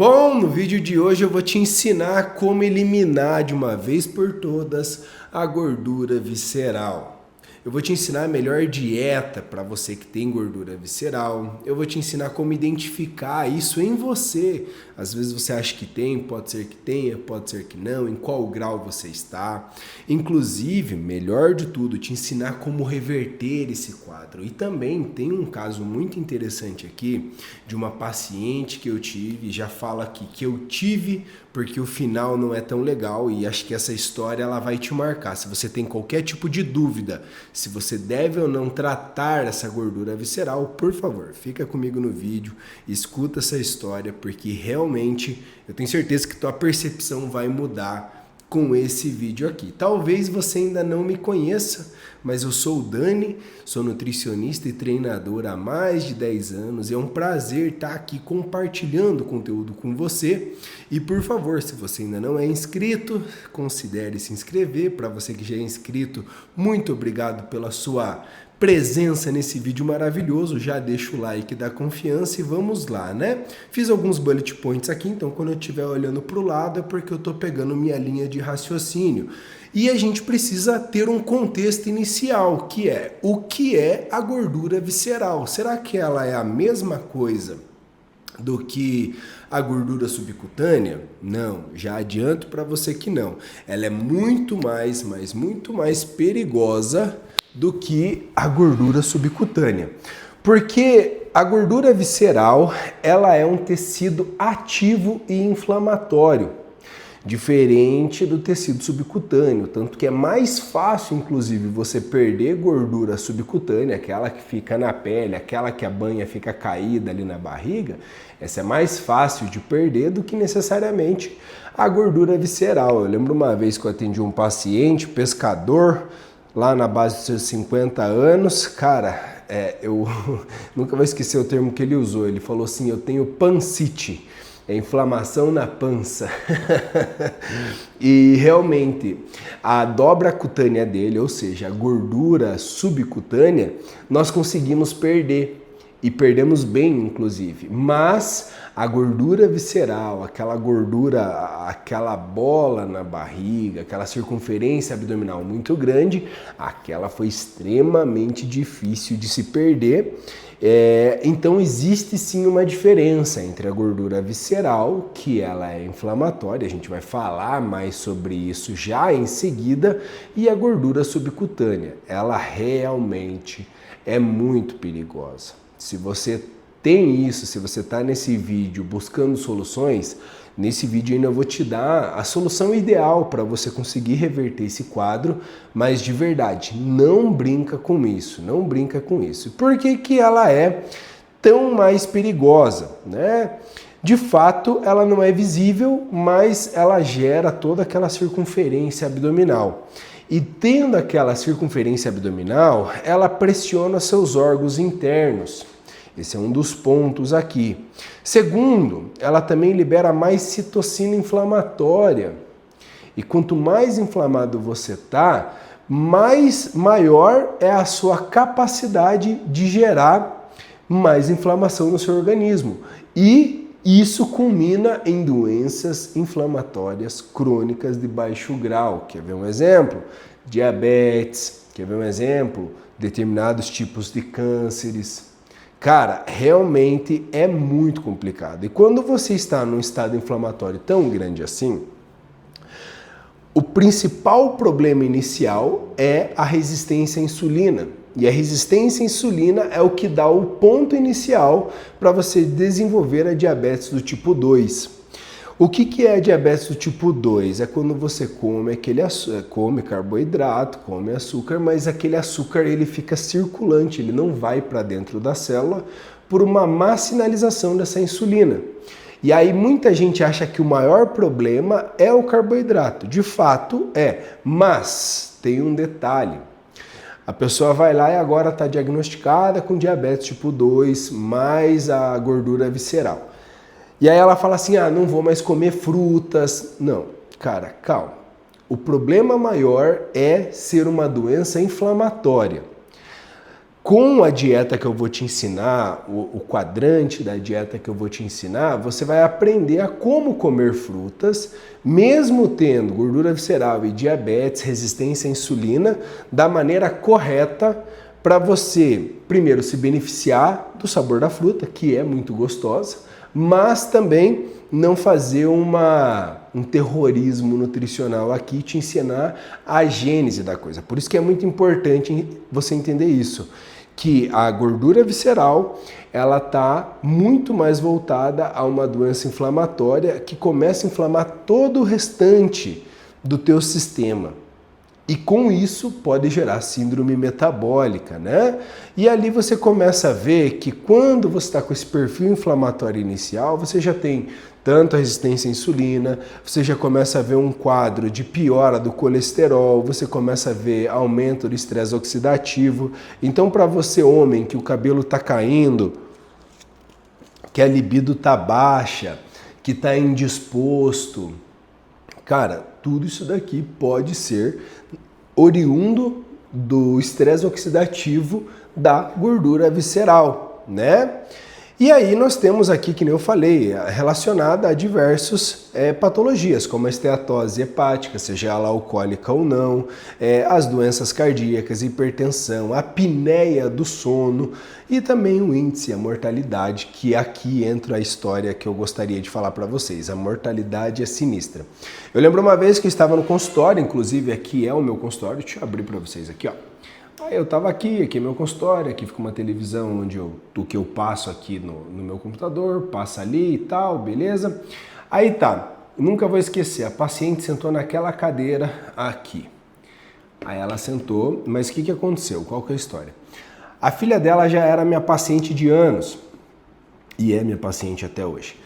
Bom, no vídeo de hoje eu vou te ensinar como eliminar de uma vez por todas a gordura visceral. Eu vou te ensinar a melhor dieta para você que tem gordura visceral. Eu vou te ensinar como identificar isso em você. Às vezes você acha que tem, pode ser que tenha, pode ser que não, em qual grau você está. Inclusive, melhor de tudo, te ensinar como reverter esse quadro. E também tem um caso muito interessante aqui de uma paciente que eu tive, já fala aqui que eu tive porque o final não é tão legal e acho que essa história ela vai te marcar. Se você tem qualquer tipo de dúvida, se você deve ou não tratar essa gordura visceral, por favor, fica comigo no vídeo, escuta essa história, porque realmente eu tenho certeza que tua percepção vai mudar com esse vídeo aqui. Talvez você ainda não me conheça, mas eu sou o Dani, sou nutricionista e treinador há mais de 10 anos. É um prazer estar aqui compartilhando conteúdo com você. E por favor, se você ainda não é inscrito, considere se inscrever. Para você que já é inscrito, muito obrigado pela sua presença nesse vídeo maravilhoso. Já deixa o like da confiança e vamos lá, né? Fiz alguns bullet points aqui, então quando eu estiver olhando para o lado é porque eu estou pegando minha linha de raciocínio. E a gente precisa ter um contexto inicial, que é o que é a gordura visceral? Será que ela é a mesma coisa do que a gordura subcutânea? Não, já adianto para você que não. Ela é muito mais, mas muito mais perigosa do que a gordura subcutânea. Porque a gordura visceral, ela é um tecido ativo e inflamatório, diferente do tecido subcutâneo, tanto que é mais fácil, inclusive, você perder gordura subcutânea, aquela que fica na pele, aquela que a banha fica caída ali na barriga, essa é mais fácil de perder do que necessariamente a gordura visceral. Eu lembro uma vez que eu atendi um paciente, pescador, lá na base dos seus 50 anos, cara, eu nunca vou esquecer o termo que ele usou. Ele falou assim: eu tenho pancite, é inflamação na pança. E realmente, a dobra cutânea dele, ou seja, a gordura subcutânea, nós conseguimos perder. E perdemos bem, inclusive. Mas a gordura visceral, aquela gordura, aquela bola na barriga, aquela circunferência abdominal muito grande, aquela foi extremamente difícil de se perder. Então existe sim uma diferença entre a gordura visceral, que ela é inflamatória, a gente vai falar mais sobre isso já em seguida, e a gordura subcutânea. Ela realmente é muito perigosa. Se você tem isso, se você está nesse vídeo buscando soluções, nesse vídeo ainda eu vou te dar a solução ideal para você conseguir reverter esse quadro, mas de verdade, não brinca com isso, não brinca com isso. Por que que ela é tão mais perigosa, né? De fato, ela não é visível, mas ela gera toda aquela circunferência abdominal. E tendo aquela circunferência abdominal, ela pressiona seus órgãos internos. Esse é um dos pontos aqui. Segundo, ela também libera mais citocina inflamatória. E quanto mais inflamado você está, maior é a sua capacidade de gerar mais inflamação no seu organismo. E isso culmina em doenças inflamatórias crônicas de baixo grau. Quer ver um exemplo? Diabetes. Quer ver um exemplo? Determinados tipos de cânceres. Cara, realmente é muito complicado. E quando você está num estado inflamatório tão grande assim, o principal problema inicial é a resistência à insulina. E a resistência à insulina é o que dá o ponto inicial para você desenvolver a diabetes do tipo 2. O que é a diabetes do tipo 2? É quando você come carboidrato, come açúcar, mas aquele açúcar ele fica circulante, ele não vai para dentro da célula por uma má sinalização dessa insulina. E aí muita gente acha que o maior problema é o carboidrato. De fato é, mas tem um detalhe. A pessoa vai lá e agora está diagnosticada com diabetes tipo 2, mais a gordura visceral. E aí ela fala assim, não vou mais comer frutas. Não, cara, calma. O problema maior é ser uma doença inflamatória. Com a dieta que eu vou te ensinar, o quadrante da dieta que eu vou te ensinar, você vai aprender a como comer frutas, mesmo tendo gordura visceral e diabetes, resistência à insulina, da maneira correta para você, primeiro, se beneficiar do sabor da fruta, que é muito gostosa, mas também não fazer um terrorismo nutricional aqui, te ensinar a gênese da coisa. Por isso que é muito importante você entender isso, que a gordura visceral, ela está muito mais voltada a uma doença inflamatória que começa a inflamar todo o restante do teu sistema. E com isso pode gerar síndrome metabólica, né? E ali você começa a ver que quando você está com esse perfil inflamatório inicial, você já tem tanto a resistência à insulina, você já começa a ver um quadro de piora do colesterol, você começa a ver aumento do estresse oxidativo. Então, para você, homem, que o cabelo está caindo, que a libido está baixa, que está indisposto, cara, tudo isso daqui pode ser oriundo do estresse oxidativo da gordura visceral, né? E aí nós temos aqui, que nem eu falei, relacionada a diversas patologias, como a esteatose hepática, seja ela alcoólica ou não, as doenças cardíacas, hipertensão, a apneia do sono e também o índice, a mortalidade, que aqui entra a história que eu gostaria de falar para vocês. A mortalidade é sinistra. Eu lembro uma vez que eu estava no consultório, inclusive aqui é o meu consultório, deixa eu abrir para vocês aqui, ó. Aí eu tava aqui é meu consultório, aqui fica uma televisão onde do que eu passo aqui no meu computador, passa ali e tal, beleza? Aí tá, nunca vou esquecer, a paciente sentou naquela cadeira aqui. Aí ela sentou, mas o que aconteceu? Qual que é a história? A filha dela já era minha paciente de anos e é minha paciente até hoje.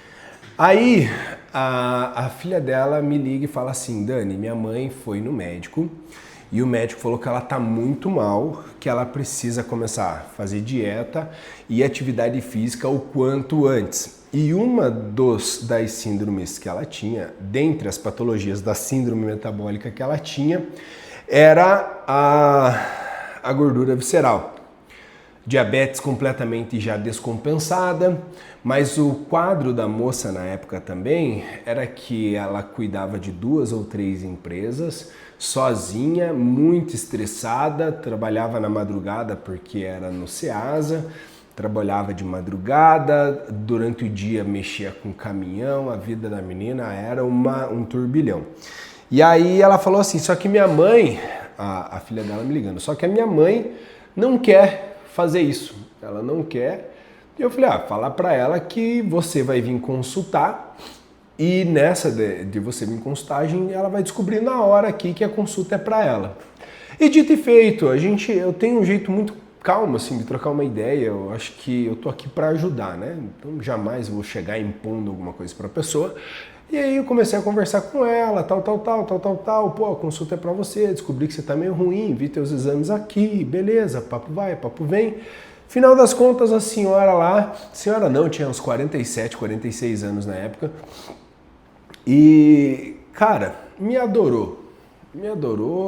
Aí a filha dela me liga e fala assim, Dani, minha mãe foi no médico, e o médico falou que ela está muito mal, que ela precisa começar a fazer dieta e atividade física o quanto antes. E uma das síndromes que ela tinha, dentre as patologias da síndrome metabólica que ela tinha, era a gordura visceral. Diabetes completamente já descompensada, mas o quadro da moça na época também era que ela cuidava de 2 ou 3 empresas, sozinha, muito estressada, trabalhava na madrugada porque era no Ceasa, trabalhava de madrugada, durante o dia mexia com caminhão, a vida da menina era um turbilhão. E aí ela falou assim, só que minha mãe, a filha dela me ligando, só que a minha mãe não quer fazer isso, ela não quer. E eu falei, fala pra ela que você vai vir consultar e nessa de você vir consultar, ela vai descobrir na hora aqui que a consulta é pra ela. E dito e feito, eu tenho um jeito muito calmo assim de trocar uma ideia, eu acho que eu tô aqui pra ajudar, né? Então jamais vou chegar impondo alguma coisa pra pessoa. E aí eu comecei a conversar com ela, tal, pô, a consulta é pra você, descobri que você tá meio ruim, vi teus exames aqui, beleza, papo vai, papo vem. Final das contas, a senhora não, tinha uns 47, 46 anos na época, e, cara, me adorou,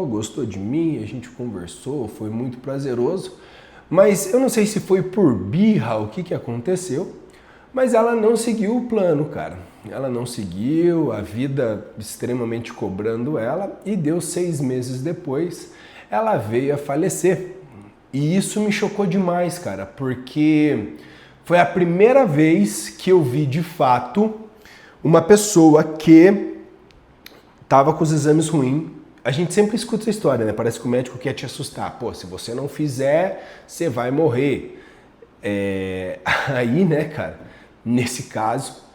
gostou de mim, a gente conversou, foi muito prazeroso, mas eu não sei se foi por birra o que aconteceu, mas ela não seguiu o plano, cara. Ela não seguiu, a vida extremamente cobrando ela, e deu 6 meses depois, ela veio a falecer. E isso me chocou demais, cara, porque foi a primeira vez que eu vi de fato uma pessoa que estava com os exames ruins. A gente sempre escuta essa história, né? Parece que o médico quer te assustar. Pô, se você não fizer, você vai morrer. Aí, né, cara, nesse caso,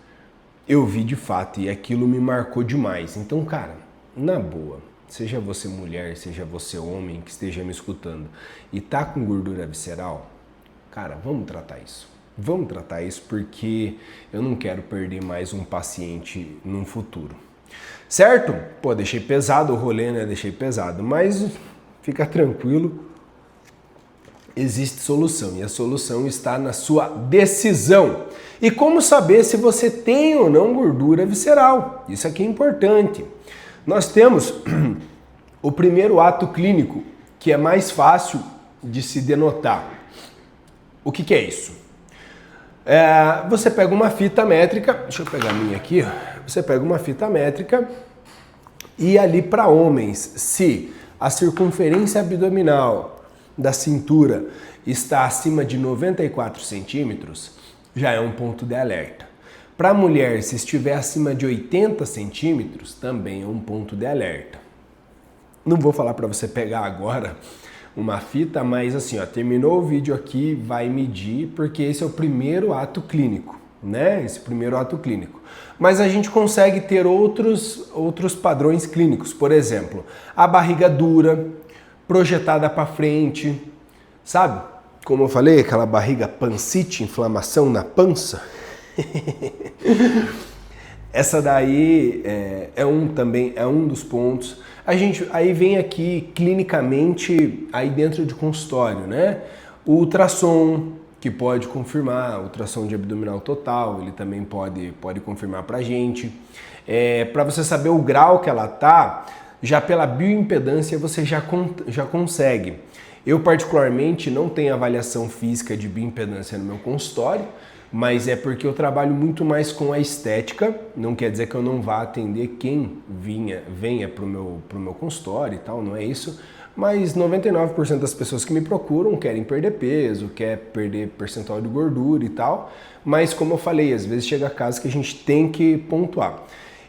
eu vi de fato e aquilo me marcou demais. Então, cara, na boa, seja você mulher, seja você homem que esteja me escutando e tá com gordura visceral, cara, vamos tratar isso. Vamos tratar isso porque eu não quero perder mais um paciente no futuro. Certo? Pô, deixei pesado o rolê, né? Deixei pesado, mas fica tranquilo. Existe solução e a solução está na sua decisão. E como saber se você tem ou não gordura visceral? Isso aqui é importante. Nós temos o primeiro ato clínico, que é mais fácil de se denotar. O que que é isso? Você pega uma fita métrica, deixa eu pegar a minha aqui, você pega uma fita métrica e ali para homens, se a circunferência abdominal da cintura está acima de 94 centímetros, já é um ponto de alerta. Para a mulher, se estiver acima de 80 centímetros, também é um ponto de alerta. Não vou falar para você pegar agora uma fita, mas assim, ó, terminou o vídeo aqui, vai medir, porque esse é o primeiro ato clínico, né? Esse primeiro ato clínico. Mas a gente consegue ter outros padrões clínicos, por exemplo, a barriga dura, projetada para frente, sabe? Como eu falei, aquela barriga pancite, inflamação na pança. Essa daí também é um dos pontos. A gente aí vem aqui clinicamente aí dentro de consultório, né? O ultrassom, que pode confirmar, ultrassom de abdominal total, ele também pode confirmar pra gente. Para você saber o grau que ela tá, já pela bioimpedância você já consegue. Eu particularmente não tenho avaliação física de bioimpedância no meu consultório, mas é porque eu trabalho muito mais com a estética, não quer dizer que eu não vá atender quem venha pro meu consultório e tal, não é isso, mas 99% das pessoas que me procuram querem perder peso, quer perder percentual de gordura e tal, mas como eu falei, às vezes chega a caso que a gente tem que pontuar.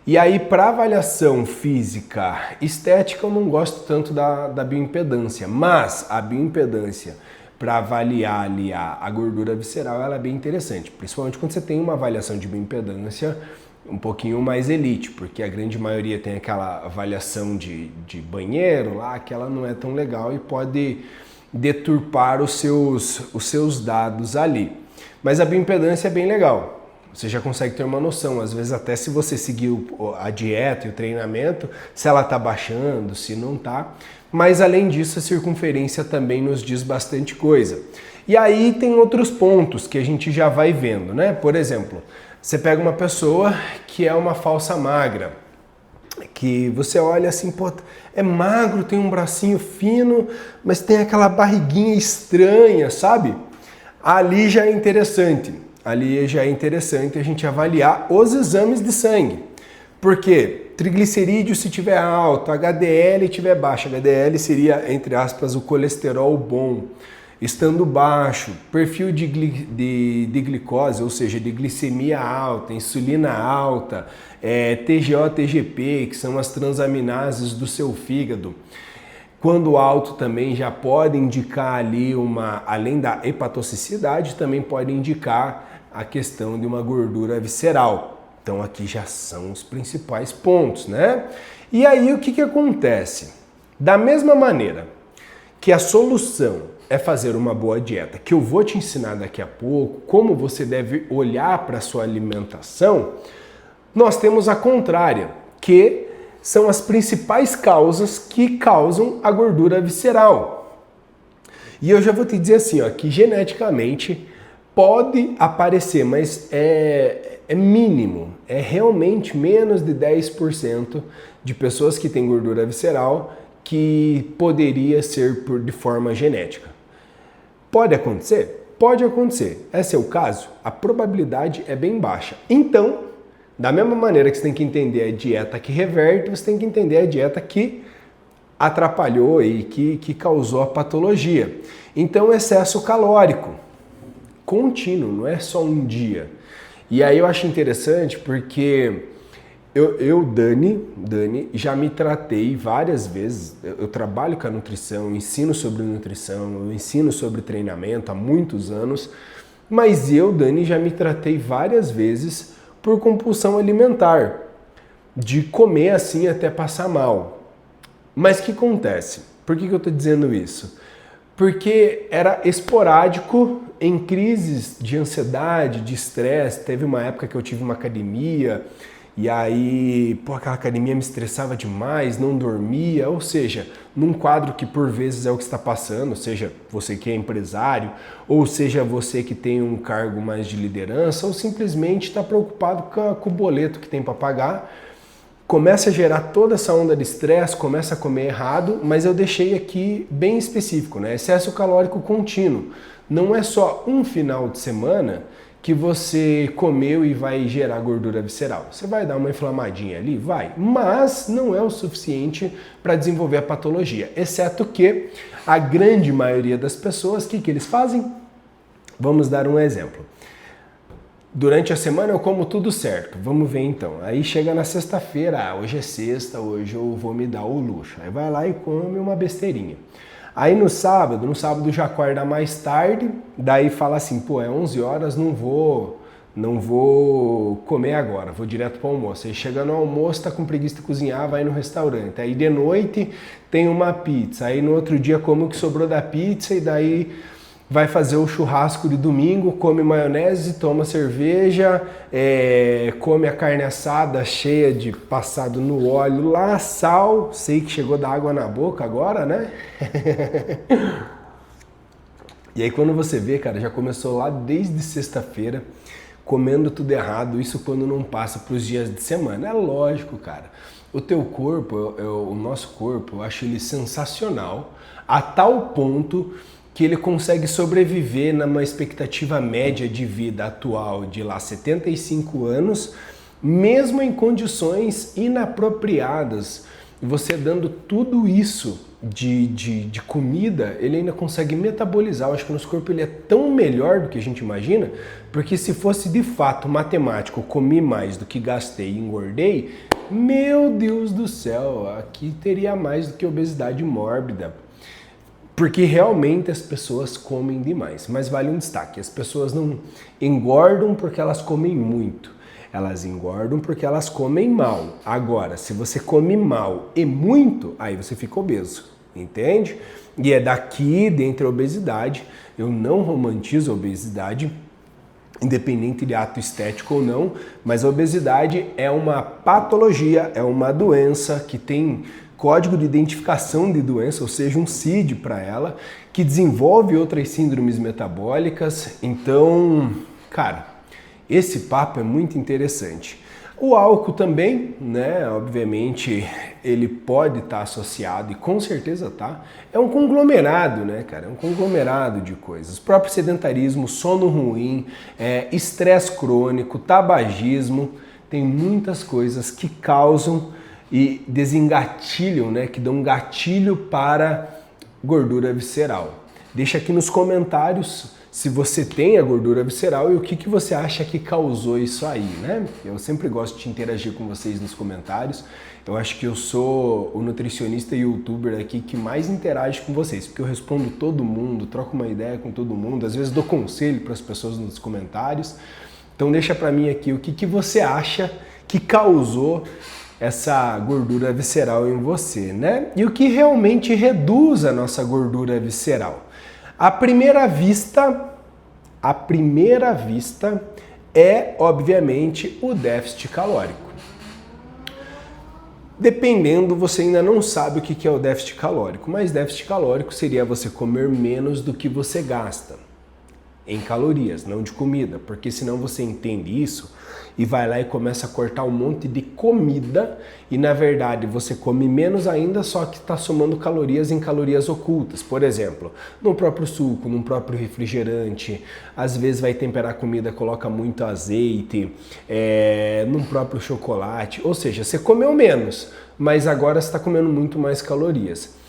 E aí, para avaliação física estética, eu não gosto tanto da bioimpedância, mas a bioimpedância para avaliar ali a gordura visceral, ela é bem interessante, principalmente quando você tem uma avaliação de bioimpedância um pouquinho mais elite, porque a grande maioria tem aquela avaliação de banheiro lá, que ela não é tão legal e pode deturpar os seus dados ali. Mas a bioimpedância é bem legal. Você já consegue ter uma noção, às vezes até se você seguir a dieta e o treinamento, se ela está baixando, se não está. Mas além disso, a circunferência também nos diz bastante coisa. E aí tem outros pontos que a gente já vai vendo, né? Por exemplo, você pega uma pessoa que é uma falsa magra, que você olha assim, pô, é magro, tem um bracinho fino, mas tem aquela barriguinha estranha, sabe? Ali já é interessante. Ali já é interessante a gente avaliar os exames de sangue. Por quê? Triglicerídeo se tiver alto, HDL tiver baixo. HDL seria, entre aspas, o colesterol bom. Estando baixo, perfil de glicose, ou seja, de glicemia alta, insulina alta, TGO, TGP, que são as transaminases do seu fígado. Quando alto também já pode indicar ali além da hepatotoxicidade, também pode indicar a questão de uma gordura visceral. Então aqui já são os principais pontos, né? E aí o que acontece? Da mesma maneira que a solução é fazer uma boa dieta, que eu vou te ensinar daqui a pouco, como você deve olhar para a sua alimentação, nós temos a contrária, que são as principais causas que causam a gordura visceral. E eu já vou te dizer assim, ó, que geneticamente pode aparecer, mas é mínimo, é realmente menos de 10% de pessoas que têm gordura visceral que poderia ser de forma genética. Pode acontecer? Pode acontecer. Esse é o caso? A probabilidade é bem baixa. Então, da mesma maneira que você tem que entender a dieta que reverte, você tem que entender a dieta que atrapalhou e que causou a patologia. Então, excesso calórico contínuo, não é só um dia. E aí eu acho interessante porque Dani, já me tratei várias vezes. Eu trabalho com a nutrição, eu ensino sobre nutrição, eu ensino sobre treinamento há muitos anos, mas Dani, já me tratei várias vezes por compulsão alimentar, de comer assim até passar mal. Mas o que acontece? Por que eu estou dizendo isso? Porque era esporádico em crises de ansiedade, de estresse. Teve uma época que eu tive uma academia e aí, aquela academia me estressava demais, não dormia, ou seja, num quadro que por vezes é o que está passando, seja você que é empresário, ou seja você que tem um cargo mais de liderança, ou simplesmente está preocupado com o boleto que tem para pagar, começa a gerar toda essa onda de estresse, começa a comer errado, mas eu deixei aqui bem específico, né? Excesso calórico contínuo. não é só um final de semana que você comeu e vai gerar gordura visceral. Você vai dar uma inflamadinha ali? Vai, mas não é o suficiente para desenvolver a patologia, exceto que a grande maioria das pessoas, o que eles fazem? Vamos dar um exemplo. Durante a semana eu como tudo certo, vamos ver então. Aí chega na sexta-feira, hoje é sexta, hoje eu vou me dar o luxo. Aí vai lá e come uma besteirinha. Aí no sábado já acorda mais tarde, daí fala assim, pô, é 11 horas, não vou comer agora, vou direto para o almoço. Aí chega no almoço, tá com preguiça de cozinhar, vai no restaurante. Aí de noite tem uma pizza, aí no outro dia come o que sobrou da pizza e daí vai fazer o churrasco de domingo, come maionese, toma cerveja, come a carne assada cheia de passado no óleo lá, sal, sei que chegou da água na boca agora, né? E aí quando você vê, cara, já começou lá desde sexta-feira, comendo tudo errado, isso quando não passa para os dias de semana. É lógico, cara. O teu corpo, o nosso corpo, eu acho ele sensacional, a tal ponto que ele consegue sobreviver numa expectativa média de vida atual de lá 75 anos, mesmo em condições inapropriadas. Você dando tudo isso de comida, ele ainda consegue metabolizar. Eu acho que o nosso corpo ele é tão melhor do que a gente imagina, porque se fosse de fato matemático, eu comi mais do que gastei e engordei, meu Deus do céu, aqui teria mais do que obesidade mórbida. Porque realmente as pessoas comem demais. Mas vale um destaque, as pessoas não engordam porque elas comem muito. Elas engordam porque elas comem mal. Agora, se você come mal e muito, aí você fica obeso, entende? E é daqui, dentre a obesidade, eu não romantizo a obesidade, independente de ato estético ou não, mas a obesidade é uma patologia, é uma doença que tem código de identificação de doença, ou seja, um CID para ela, que desenvolve outras síndromes metabólicas. Então, cara, esse papo é muito interessante. O álcool também, né, obviamente, ele pode estar associado, e com certeza tá, é um conglomerado, né, cara, é um conglomerado de coisas. O próprio sedentarismo, sono ruim, estresse crônico, tabagismo, tem muitas coisas que causam e desengatilham, né, que dão um gatilho para gordura visceral. Deixa aqui nos comentários se você tem a gordura visceral e o que você acha que causou isso aí, né? Eu sempre gosto de interagir com vocês nos comentários. Eu acho que eu sou o nutricionista e youtuber aqui que mais interage com vocês, porque eu respondo todo mundo, troco uma ideia com todo mundo, às vezes dou conselho para as pessoas nos comentários. Então deixa para mim aqui o que você acha que causou essa gordura visceral em você, né? E o que realmente reduz a nossa gordura visceral? À primeira vista é, obviamente, o déficit calórico. Dependendo, você ainda não sabe o que é o déficit calórico, mas déficit calórico seria você comer menos do que você gasta em calorias, não de comida, porque senão você entende isso e vai lá e começa a cortar um monte de comida e na verdade você come menos ainda, só que está somando calorias em calorias ocultas. Por exemplo, no próprio suco, no próprio refrigerante, às vezes vai temperar a comida, coloca muito azeite, no próprio chocolate, ou seja, você comeu menos, mas agora você está comendo muito mais calorias.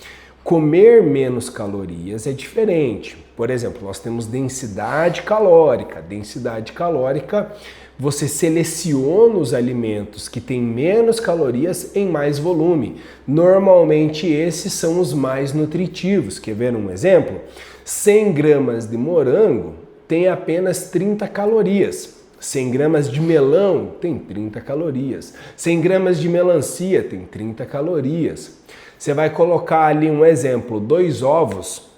Comer menos calorias é diferente. Por exemplo, nós temos densidade calórica. Densidade calórica, você seleciona os alimentos que têm menos calorias em mais volume. Normalmente esses são os mais nutritivos. Quer ver um exemplo? 100 gramas de morango tem apenas 30 calorias. 100 gramas de melão tem 30 calorias. 100 gramas de melancia tem 30 calorias. Você vai colocar ali um exemplo, 2 ovos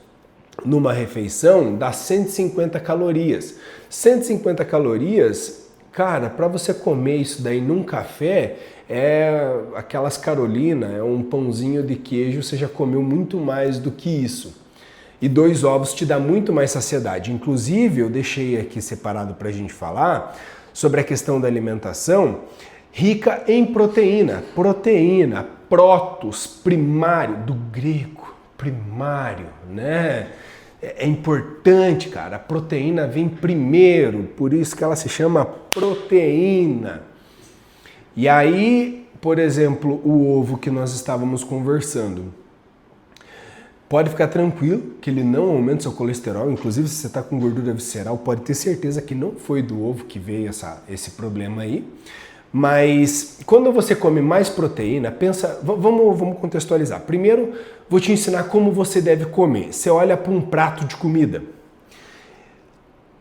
numa refeição dá 150 calorias. 150 calorias, cara, para você comer isso daí num café, aquelas Carolina, é um pãozinho de queijo, você já comeu muito mais do que isso. E 2 ovos te dá muito mais saciedade. Inclusive, eu deixei aqui separado para a gente falar sobre a questão da alimentação rica em proteína. Proteína, protos, primário, do grego, primário, né? é importante, cara. A proteína vem primeiro, por isso que ela se chama proteína. E aí, por exemplo, o ovo que nós estávamos conversando, pode ficar tranquilo que ele não aumenta seu colesterol. Inclusive, se você está com gordura visceral, pode ter certeza que não foi do ovo que veio esse problema aí. Mas quando você come mais proteína, pensa, vamos contextualizar. Primeiro, vou te ensinar como você deve comer. Você olha para um prato de comida.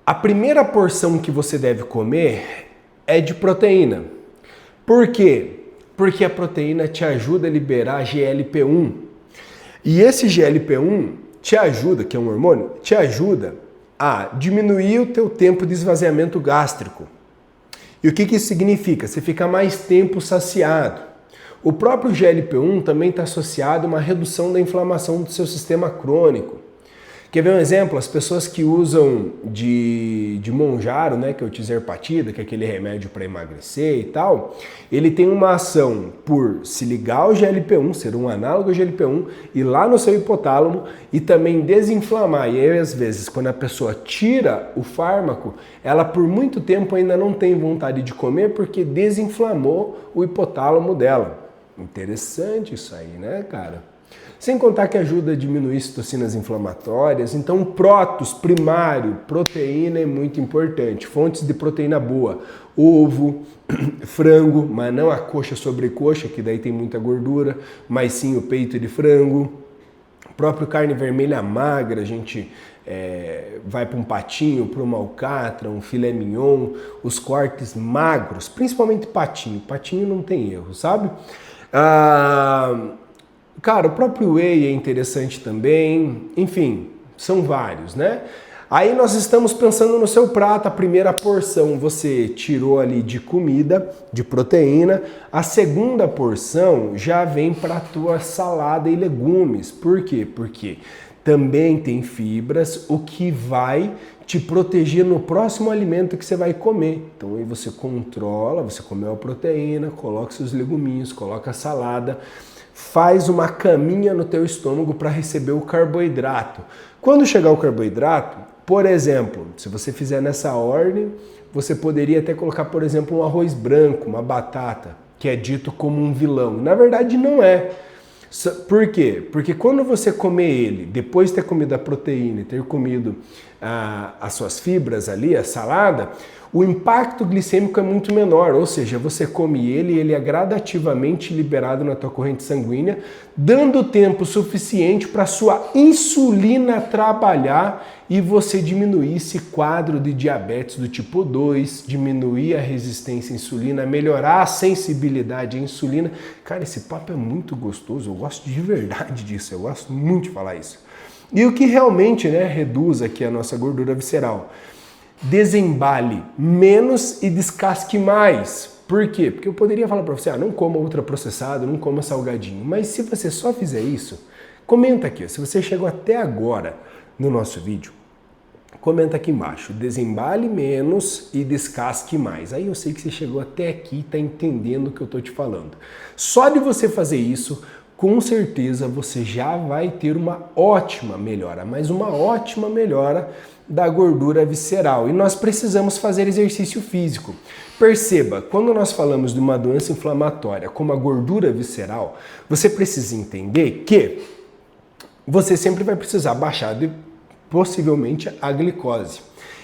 A primeira porção que você deve comer é de proteína. Por quê? Porque a proteína te ajuda a liberar GLP-1. E esse GLP-1 te ajuda, que é um hormônio, te ajuda a diminuir o teu tempo de esvaziamento gástrico. E o que isso significa? Você fica mais tempo saciado. O próprio GLP-1 também está associado a uma redução da inflamação do seu sistema crônico. Quer ver um exemplo? As pessoas que usam de Mounjaro, né, que é o Tirzepatida, que é aquele remédio para emagrecer e tal, ele tem uma ação por se ligar ao GLP-1, ser um análogo ao GLP-1, ir lá no seu hipotálamo e também desinflamar. E aí, às vezes, quando a pessoa tira o fármaco, ela por muito tempo ainda não tem vontade de comer porque desinflamou o hipotálamo dela. Interessante isso aí, né, cara? Sem contar que ajuda a diminuir citocinas inflamatórias. Então, prótons primário, proteína é muito importante. Fontes de proteína boa, ovo, frango, mas não a coxa sobre coxa, que daí tem muita gordura, mas sim o peito de frango. Próprio carne vermelha magra, a gente vai para um patinho, para uma alcatra, um filé mignon, os cortes magros, principalmente patinho. Patinho não tem erro, sabe? Cara, o próprio whey é interessante também, enfim, são vários, né? Aí nós estamos pensando no seu prato, a primeira porção você tirou ali de comida, de proteína, a segunda porção já vem para a tua salada e legumes. Por quê? Porque também tem fibras, o que vai te proteger no próximo alimento que você vai comer. Então aí você controla, você comeu a proteína, coloca seus leguminhos, coloca a salada, faz uma caminha no teu estômago para receber o carboidrato. Quando chegar o carboidrato, por exemplo, se você fizer nessa ordem, você poderia até colocar, por exemplo, um arroz branco, uma batata, que é dito como um vilão. Na verdade, não é. Por quê? Porque quando você comer ele, depois de ter comido a proteína e ter comido as suas fibras ali, a salada, o impacto glicêmico é muito menor, ou seja, você come ele e ele é gradativamente liberado na tua corrente sanguínea, dando tempo suficiente para a sua insulina trabalhar e você diminuir esse quadro de diabetes do tipo 2, diminuir a resistência à insulina, melhorar a sensibilidade à insulina. Cara, esse papo é muito gostoso, eu gosto de verdade disso, eu gosto muito de falar isso. E o que realmente, né, reduz aqui a nossa gordura visceral? Desembale menos e descasque mais. Por quê? Porque eu poderia falar para você, não coma ultraprocessado, não coma salgadinho. Mas se você só fizer isso, comenta aqui. Se você chegou até agora no nosso vídeo, comenta aqui embaixo. Desembale menos e descasque mais. Aí eu sei que você chegou até aqui e está entendendo o que eu estou te falando. Só de você fazer isso, com certeza você já vai ter uma ótima melhora, mas uma ótima melhora da gordura visceral. E nós precisamos fazer exercício físico. Perceba, quando nós falamos de uma doença inflamatória como a gordura visceral, você precisa entender que você sempre vai precisar baixar possivelmente a glicose.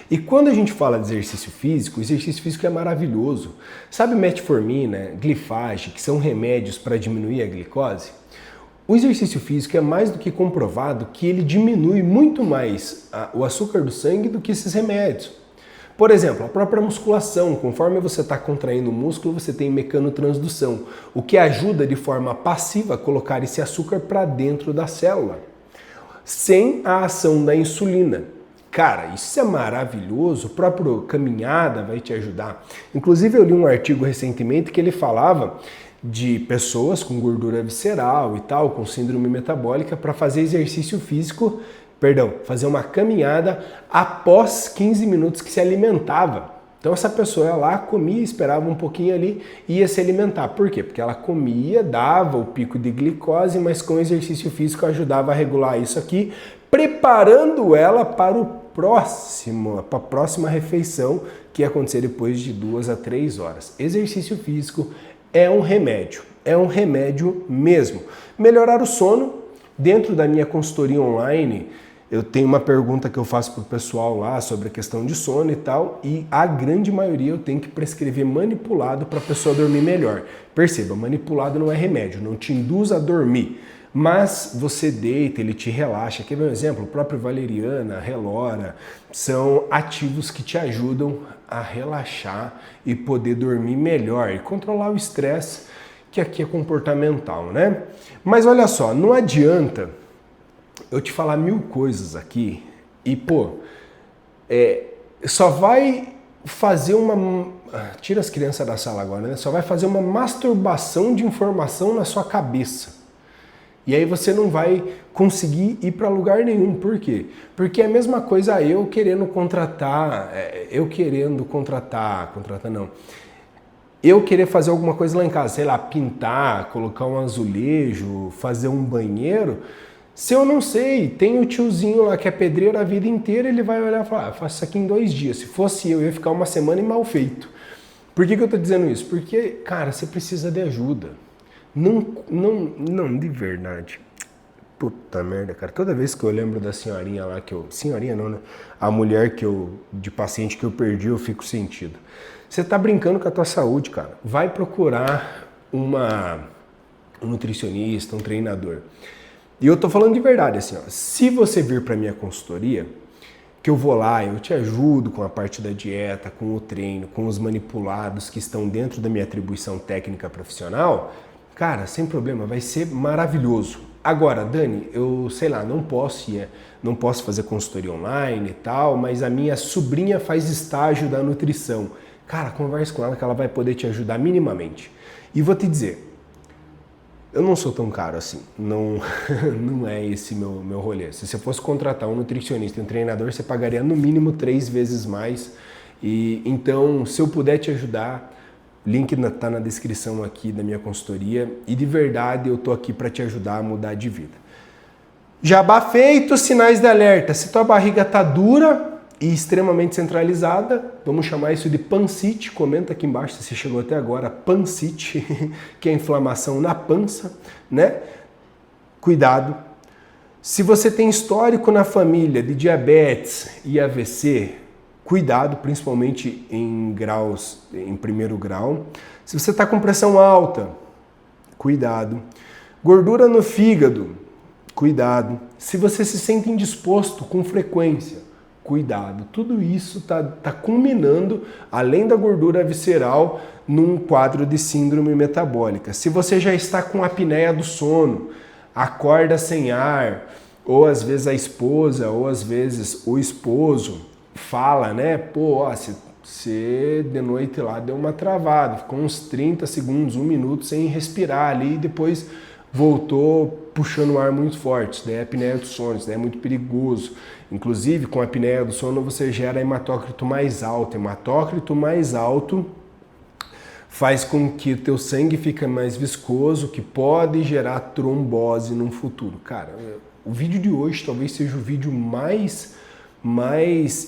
E quando a gente fala de exercício físico, o exercício físico é maravilhoso. Sabe metformina, glifage, que são remédios para diminuir a glicose? O exercício físico é mais do que comprovado que ele diminui muito mais o açúcar do sangue do que esses remédios. Por exemplo, a própria musculação, conforme você está contraindo o músculo, você tem mecanotransdução, o que ajuda de forma passiva a colocar esse açúcar para dentro da célula, sem a ação da insulina. Cara, isso é maravilhoso, o próprio caminhada vai te ajudar. Inclusive eu li um artigo recentemente que ele falava de pessoas com gordura visceral e tal, com síndrome metabólica, para fazer exercício físico, fazer uma caminhada após 15 minutos que se alimentava. Então essa pessoa ia lá, comia, esperava um pouquinho ali e ia se alimentar. Por quê? Porque ela comia, dava o pico de glicose, mas com exercício físico ajudava a regular isso aqui, preparando ela para a próxima refeição que ia acontecer depois de 2 a 3 horas. Exercício físico é um remédio mesmo. Melhorar o sono, dentro da minha consultoria online, eu tenho uma pergunta que eu faço para o pessoal lá sobre a questão de sono e tal, e a grande maioria eu tenho que prescrever manipulado para a pessoa dormir melhor. Perceba, manipulado não é remédio, não te induz a dormir. Mas você deita, ele te relaxa. Quer ver um exemplo? O próprio valeriana, relora, são ativos que te ajudam a relaxar e poder dormir melhor e controlar o estresse, que aqui é comportamental, né? Mas olha só, não adianta eu te falar 1000 coisas aqui e, só vai fazer uma... Tira as crianças da sala agora, né? Só vai fazer uma masturbação de informação na sua cabeça. E aí você não vai conseguir ir para lugar nenhum. Por quê? Porque é a mesma coisa eu querendo contratar, eu querer fazer alguma coisa lá em casa, sei lá, pintar, colocar um azulejo, fazer um banheiro. Se eu não sei, tem o tiozinho lá que é pedreiro a vida inteira, ele vai olhar e falar, faço isso aqui em 2 dias. Se fosse eu ia ficar uma semana e mal feito. Por que eu tô dizendo isso? Porque, cara, você precisa de ajuda. Não, de verdade. Puta merda, cara. Toda vez que eu lembro da senhorinha lá senhorinha não, né? A mulher de paciente que eu perdi, eu fico sentido. Você tá brincando com a tua saúde, cara. Vai procurar um nutricionista, um treinador. E eu tô falando de verdade, assim, ó. Se você vir pra minha consultoria, que eu vou lá, eu te ajudo com a parte da dieta, com o treino, com os manipulados que estão dentro da minha atribuição técnica profissional, cara, sem problema, vai ser maravilhoso. Agora, Dani, eu sei lá, não posso fazer consultoria online e tal, mas a minha sobrinha faz estágio da nutrição. Cara, converse com ela que ela vai poder te ajudar minimamente. E vou te dizer, eu não sou tão caro assim, não é esse meu rolê. Se você fosse contratar um nutricionista e um treinador, você pagaria no mínimo 3 vezes mais. E então, se eu puder te ajudar, link tá na descrição aqui da minha consultoria e de verdade eu tô aqui para te ajudar a mudar de vida. Jabá feito, sinais de alerta. Se tua barriga tá dura e extremamente centralizada, vamos chamar isso de pancite. Comenta aqui embaixo se você chegou até agora, pancite, que é inflamação na pança, né? Cuidado. Se você tem histórico na família de diabetes e AVC, cuidado, principalmente em primeiro grau. Se você está com pressão alta, cuidado. Gordura no fígado, cuidado. Se você se sente indisposto com frequência, cuidado. Tudo isso tá culminando, além da gordura visceral, num quadro de síndrome metabólica. Se você já está com apneia do sono, acorda sem ar, ou às vezes a esposa, ou às vezes o esposo, fala, né? Você de noite lá deu uma travada, ficou uns 30 segundos, 1 minuto sem respirar ali e depois voltou puxando o ar muito forte. Isso daí é apneia do sono, isso daí é muito perigoso. Inclusive, com a apneia do sono você gera hematócrito mais alto. Hematócrito mais alto faz com que o teu sangue fique mais viscoso, que pode gerar trombose no futuro. Cara, o vídeo de hoje talvez seja o vídeo mais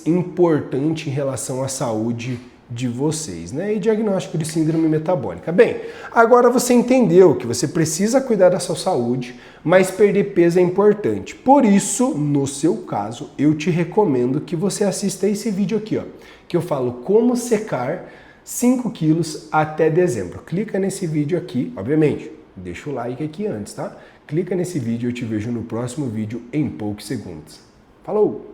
importante em relação à saúde de vocês, né? E diagnóstico de síndrome metabólica. Bem, agora você entendeu que você precisa cuidar da sua saúde, mas perder peso é importante. Por isso, no seu caso, eu te recomendo que você assista esse vídeo aqui, ó, que eu falo como secar 5 quilos até dezembro. Clica nesse vídeo aqui, obviamente, deixa o like aqui antes, tá? Clica nesse vídeo e eu te vejo no próximo vídeo em poucos segundos. Falou!